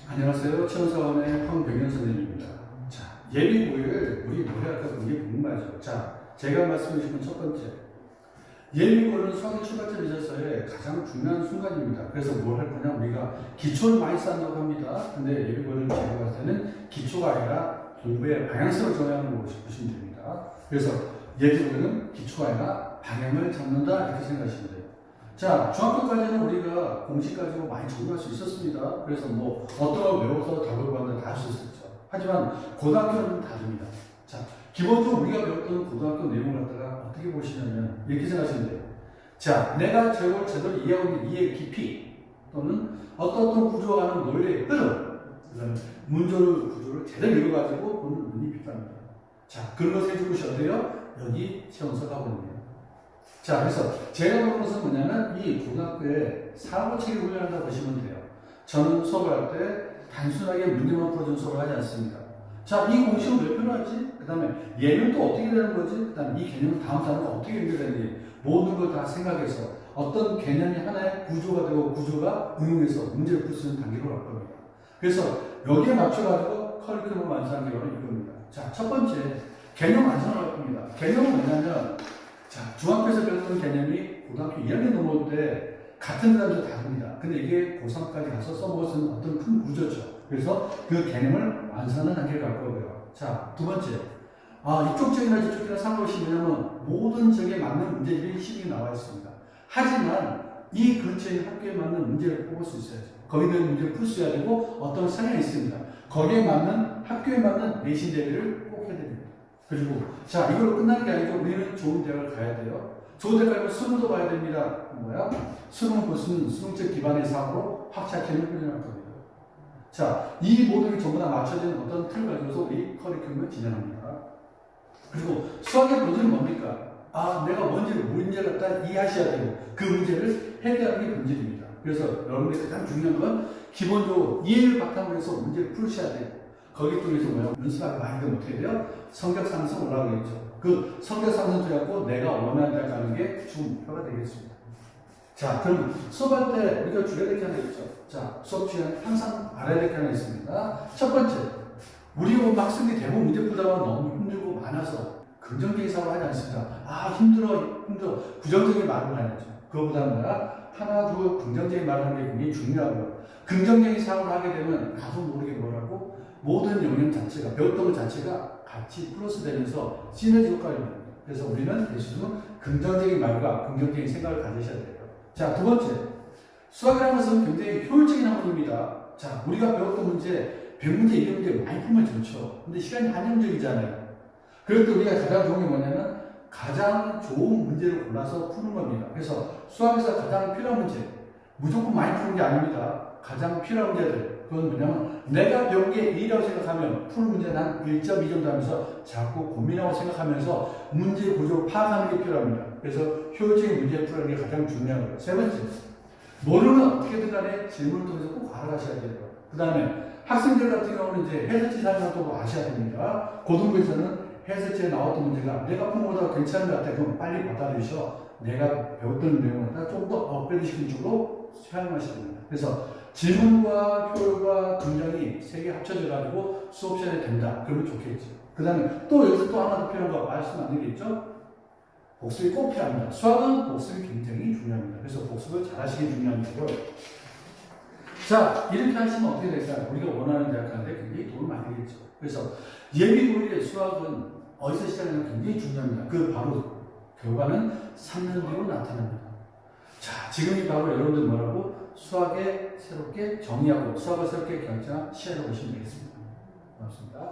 안녕하세요. 최원사원의 황병현 선생님입니다. 자, 예비고일 우리 노래학과 굉장히 궁금하죠. 자, 제가 말씀해 주신 첫 번째, 예비고일은 수학의 출발점 있어서의 가장 중요한 순간입니다. 그래서 뭘 할 거냐, 우리가 기초를 많이 쌓는다고 합니다. 근데 예비고일은 제가 봤을 때는 기초가 아니라 공부의 방향성을 정하는 걸 보시면 됩니다. 그래서 예비고일은 기초가 아니라 방향을 잡는다 이렇게 생각하시면 돼요. 자, 중학교까지는 우리가 공식 가지고 많이 적용할 수 있었습니다. 그래서 뭐 어떤 걸 외워서 답을 구하는데 다 할 수 있었죠. 하지만 고등학교는 다릅니다. 자, 기본적으로 우리가 배웠던 고등학교 내용을 갖다가 어떻게 보시냐면 이렇게 생각하시면 돼요. 자, 내가 저걸 제대로 이해하고 있는 이해의 깊이 또는 어떤 구조가 하는 논리의 흐름, 그다음에 문제를 구조를 제대로 읽어가지고 보는 눈이 필요합니다. 자, 그런 것을 해주고 싶어요. 여기 최원석 학원입니다. 자, 그래서 제가 보는 것은 뭐냐면 이 고등학교에 사고체계 훈련한다고 보시면 돼요. 저는 수업을 할 때 단순하게 문제만 풀어주는 수업을 하지 않습니다. 자, 이 공식은 왜 필요하지? 그 다음에 얘는 또 어떻게 되는 거지? 그 다음에 이 개념은 다음 단어가 어떻게 연결되는지 모든 걸 다 생각해서 어떤 개념이 하나의 구조가 되고 구조가 응용해서 문제를 풀 수 있는 단계로 갈 겁니다. 그래서 여기에 맞춰가지고 커리큘럼을 완성하는 게 바로 이겁니다. 자, 첫 번째, 개념 완성을 할 겁니다. 개념은 뭐냐면 자, 중학교에서 배웠던 개념이 고등학교 2학년 넘어올 때 같은 사람들 다릅니다. 근데 이게 고3까지 가서 써먹을 수 있는 어떤 큰 구조죠. 그래서 그 개념을 완성하는 단계를 갈 거고요. 자, 두 번째. 이쪽 쪽이나 저쪽 쪽이나 상관없이냐면 모든 지역에 맞는 문제들이 시중에 나와 있습니다. 하지만 이 근처에 학교에 맞는 문제를 뽑을 수 있어야죠. 거기에 대한 문제를 풀 수 해야 되고 어떤 성향이 있습니다. 거기에 맞는 학교에 맞는 내신 대비를 꼭 해야 됩니다. 그리고 자, 이걸로 끝나는 게 아니고 우리는 좋은 대학을 가야 돼요. 좋은 대학 가면 수능도 봐야 됩니다. 뭐야? 수능은 무슨 수능적 기반의 사고로 학자학회를 훈련할 겁니다. 자, 이 모든 게 전부 다 맞춰지는 어떤 틀을 가지고서 우리 커리큘럼을 진행합니다. 그리고 수학의 본질은 뭡니까? 내가 문제를 갖다 이해하셔야 되고 그 문제를 해결하는 게 본질입니다. 그래서 여러분들이 가장 중요한 건 기본적으로 이해를 바탕으로 해서 문제를 풀으셔야 돼요. 거기 통해서 연습하기 많이 되면 어떻게 돼요? 성적 상승 올라가겠죠. 그 성적 상승 되고 내가 원하는 데 가는 게 주 목표가 되겠습니다. 자, 그럼 수업할 때 우리가 줄여야 될 게 하나 있죠. 자, 수업 시간에 항상 알아야 될 게 하나 있습니다. 첫 번째, 우리 학생들이 대부분 문제 풀다가 너무 힘들고 많아서 긍정적인 사고를 하지 않습니다. 힘들어. 부정적인 말을 하죠. 그거보다 뭐야? 하나, 둘, 긍정적인 말을 하는 게 굉장히 중요하고요. 긍정적인 사고를 하게 되면 나도 모르게 뭐라고 모든 영역 자체가, 배웠던 것 자체가 같이 플러스 되면서 시너지 효과를 냅니다. 그래서 우리는 대신은 긍정적인 말과 긍정적인 생각을 가지셔야 돼요. 자, 두 번째. 수학이라는 것은 굉장히 효율적인 학문입니다. 자, 우리가 배웠던 문제, 100문제, 200문제 많이 풀면 좋죠. 근데 시간이 한정적이잖아요. 그럴 때 우리가 가장 좋은 게 뭐냐면 가장 좋은 문제를 골라서 푸는 겁니다. 그래서 수학에서 가장 필요한 문제, 무조건 많이 푸는 게 아닙니다. 가장 필요한 문제들, 그건 뭐냐면 내가 배운 게 2라고 생각하면 푸는 문제는 한 1.2 정도 하면서 자꾸 고민하고 생각하면서 문제 구조를 파악하는 게 필요합니다. 그래서 효율적인 문제를 푸는 게 가장 중요하고요. 세 번째, 모르는 어떻게든 간에 질문을 통해서 꼭 알아가셔야 돼요. 그 다음에 학생들 같은 경우는 이제 해설지 사용을 또 아셔야 됩니다. 고등부에서는 해설지에 나왔던 문제가 내가 푼 것보다 괜찮은 것 같아. 그럼 빨리 받아들이셔. 내가 배웠던 내용을 좀 더 업그레이드 시키는 쪽으로 사용하셔야 됩니다. 그래서 질문과 효율과 긍정이 세 개 합쳐져가지고 수업 시간에 된다. 그러면 좋겠죠. 그 다음에 또 여기서 또 하나 더 필요한 거 말씀 안 드리겠죠? 복습이 꼭 필요합니다. 수학은 복습이 굉장히 중요합니다. 그래서 복습을 잘 하시기 중요한데요. 자, 이렇게 하시면 어떻게 될까요? 우리가 원하는 대학 가는데 굉장히 도움이 많이 되겠죠. 그래서 예비고일의 수학은 어디서 시작하는 굉장히 중요합니다. 그 바로 결과는 3년 뒤로 나타납니다. 자, 지금이 바로 여러분들 뭐라고? 수학에 새롭게 정의하고 수학을 새롭게 결정한 시간을 보시면 되겠습니다. 고맙습니다.